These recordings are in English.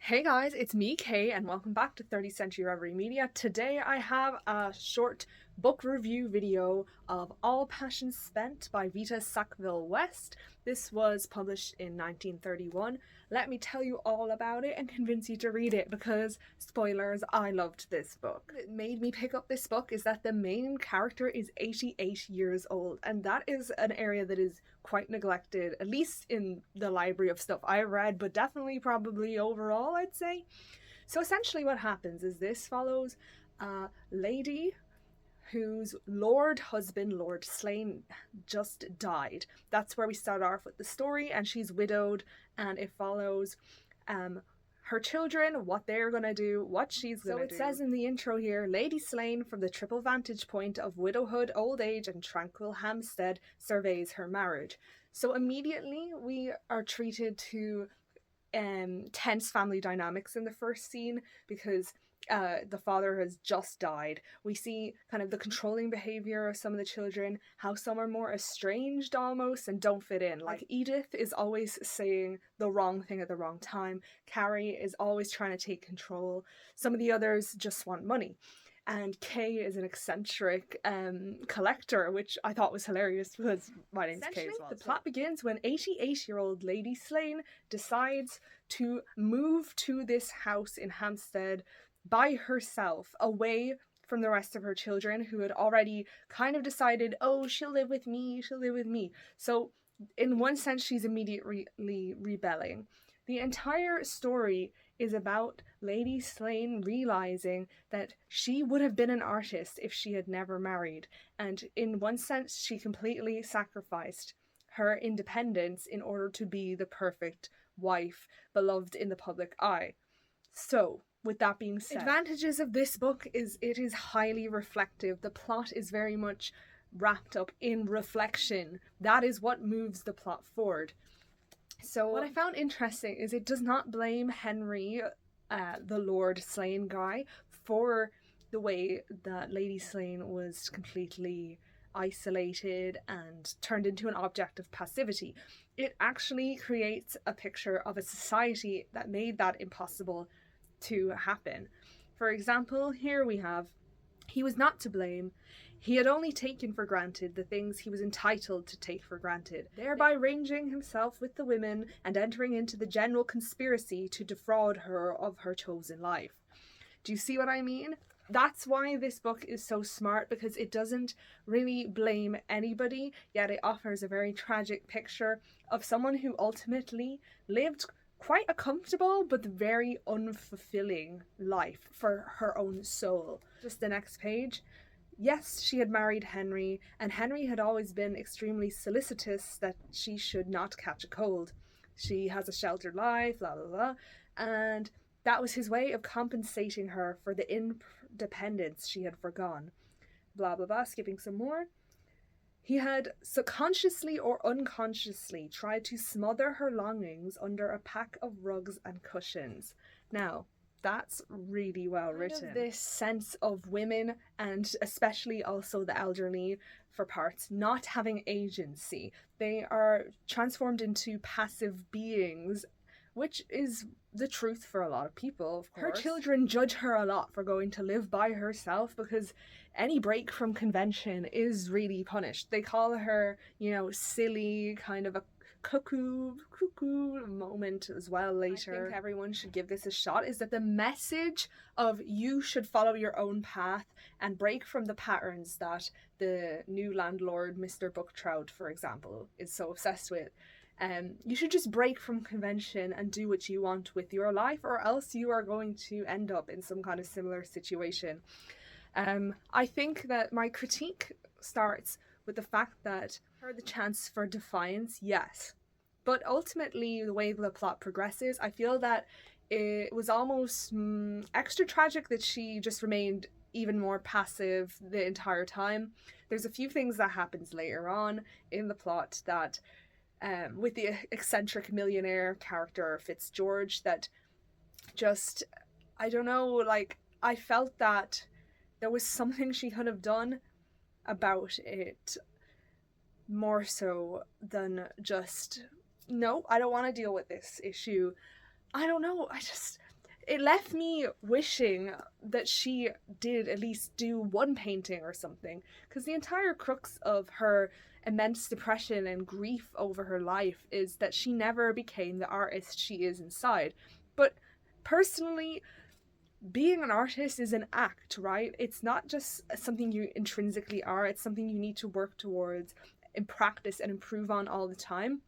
Hey guys, it's me, Kay, and welcome back to 30th Century Reverie Media. Today I have a short book review video of All Passion Spent by Vita Sackville-West. This was published in 1931. Let me tell you all about it and convince you to read it because, spoilers, I loved this book. What made me pick up this book is that the main character is 88 years old, and that is an area that is quite neglected, at least in the library of stuff I've read, but definitely probably overall, I'd say. So essentially what happens is this follows a lady whose husband, Lord Slane, just died. That's where we start off with the story, and she's widowed, and it follows her children, what they're gonna do, what she's gonna do. So it says in the intro here, Lady Slane, from the triple vantage point of widowhood, old age, and tranquil Hampstead, surveys her marriage. So immediately we are treated to tense family dynamics in the first scene because the father has just died. We see kind of the controlling behavior of some of the children, how some are more estranged almost and don't fit in. Like Edith is always saying the wrong thing at the wrong time. Carrie is always trying to take control. Some of the others just want money. And Kay is an eccentric collector, which I thought was hilarious because my name's Kay as well. The plot begins when 88-year-old Lady Slane decides to move to this house in Hampstead by herself, away from the rest of her children who had already kind of decided, oh, she'll live with me. So in one sense, she's immediately rebelling. The entire story is about Lady Slane realizing that she would have been an artist if she had never married, and in one sense she completely sacrificed her independence in order to be the perfect wife, beloved in the public eye. So, with that being said, advantages of this book is it is highly reflective. The plot is very much wrapped up in reflection. That is what moves the plot forward. So what I found interesting is it does not blame Henry, the Lord Slane guy, for the way that Lady Slane was completely isolated and turned into an object of passivity. It actually creates a picture of a society that made that impossible to happen. For example, here we have, he was not to blame. He had only taken for granted the things he was entitled to take for granted, thereby ranging himself with the women and entering into the general conspiracy to defraud her of her chosen life. Do you see what I mean? That's why this book is so smart, because it doesn't really blame anybody, yet it offers a very tragic picture of someone who ultimately lived quite a comfortable but very unfulfilling life for her own soul. Just the next page. Yes, she had married Henry, and Henry had always been extremely solicitous that she should not catch a cold. She has a sheltered life, blah blah blah, and that was his way of compensating her for the independence she had forgone. Blah blah blah, skipping some more. He had subconsciously or unconsciously tried to smother her longings under a pack of rugs and cushions. Now, that's really well written. This sense of women, and especially also the elderly for parts, not having agency. They are transformed into passive beings, which is the truth for a lot of people, of course. Her children judge her a lot for going to live by herself because any break from convention is really punished. They call her, silly, kind of a cuckoo moment as well later. I think everyone should give this a shot, is that the message of you should follow your own path and break from the patterns that the new landlord, Mr. Booktrout, for example, is so obsessed with. You should just break from convention and do what you want with your life, or else you are going to end up in some kind of similar situation. I think that my critique starts with the fact that her the chance for defiance, yes. But ultimately, the way the plot progresses, I feel that it was almost extra tragic that she just remained even more passive the entire time. There's a few things that happens later on in the plot that with the eccentric millionaire character Fitzgeorge that just, I don't know, I felt that there was something she could have done about it more so than just, no, I don't want to deal with this issue. I don't know, it left me wishing that she did at least do one painting or something, because the entire crux of her immense depression and grief over her life is that she never became the artist she is inside. But personally, being an artist is an act, right? It's not just something you intrinsically are, it's something you need to work towards and practice and improve on all the time.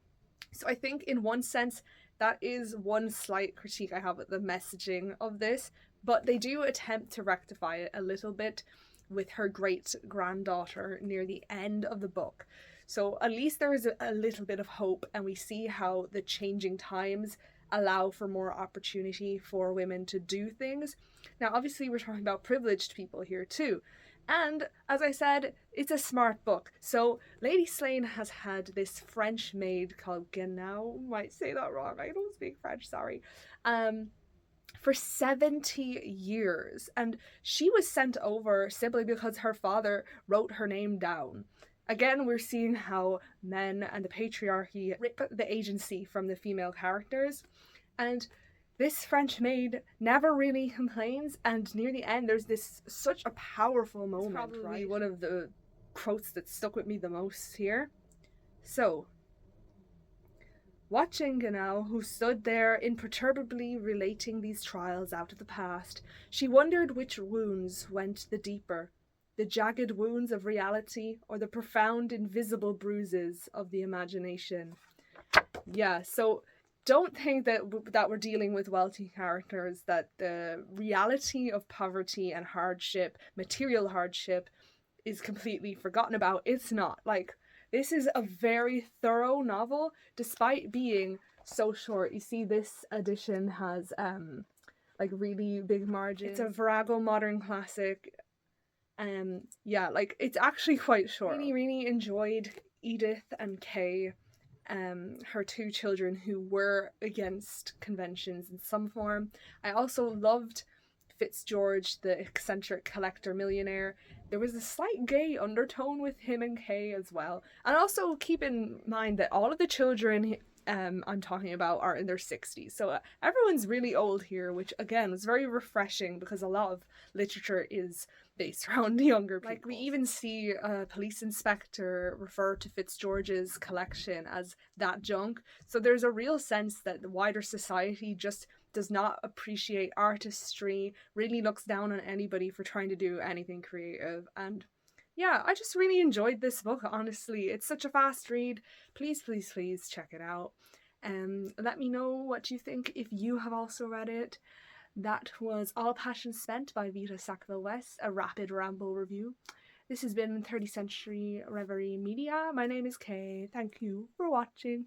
So I think in one sense that is one slight critique I have with the messaging of this, but they do attempt to rectify it a little bit with her great granddaughter near the end of the book. So at least there is a little bit of hope, and we see how the changing times allow for more opportunity for women to do things. Now, obviously, we're talking about privileged people here too. And as I said, it's a smart book. So Lady Slane has had this French maid called Genau, might say that wrong, I don't speak French, sorry, for 70 years. And she was sent over simply because her father wrote her name down. Again, we're seeing how men and the patriarchy rip the agency from the female characters. And this French maid never really complains, and near the end there's this such a powerful moment. It's probably right? One of the quotes that stuck with me the most here. So, watching Genau, who stood there imperturbably relating these trials out of the past, she wondered which wounds went the deeper, the jagged wounds of reality or the profound invisible bruises of the imagination. Yeah, so don't think that we're dealing with wealthy characters, that the reality of poverty and hardship, material hardship, is completely forgotten about. It's not. Like, this is a very thorough novel, despite being so short. You see, this edition has like really big margins. It's a Virago modern classic. Yeah, like, it's actually quite short. Really enjoyed Edith and Kay, her two children who were against conventions in some form. I also loved Fitzgeorge, the eccentric collector millionaire. There was a slight gay undertone with him and Kay as well. And also keep in mind that all of the children I'm talking about are in their 60s. So everyone's really old here, which again was very refreshing because a lot of literature is based around younger people. Like, we even see a police inspector refer to Fitzgeorge's collection as that junk. So there's a real sense that the wider society just does not appreciate artistry, really looks down on anybody for trying to do anything creative. And yeah, I just really enjoyed this book, honestly. It's such a fast read. Please, please, please check it out. Let me know what you think if you have also read it. That was All Passion Spent by Vita Sackville-West, a rapid ramble review. This has been 30th Century Reverie Media. My name is Kay. Thank you for watching.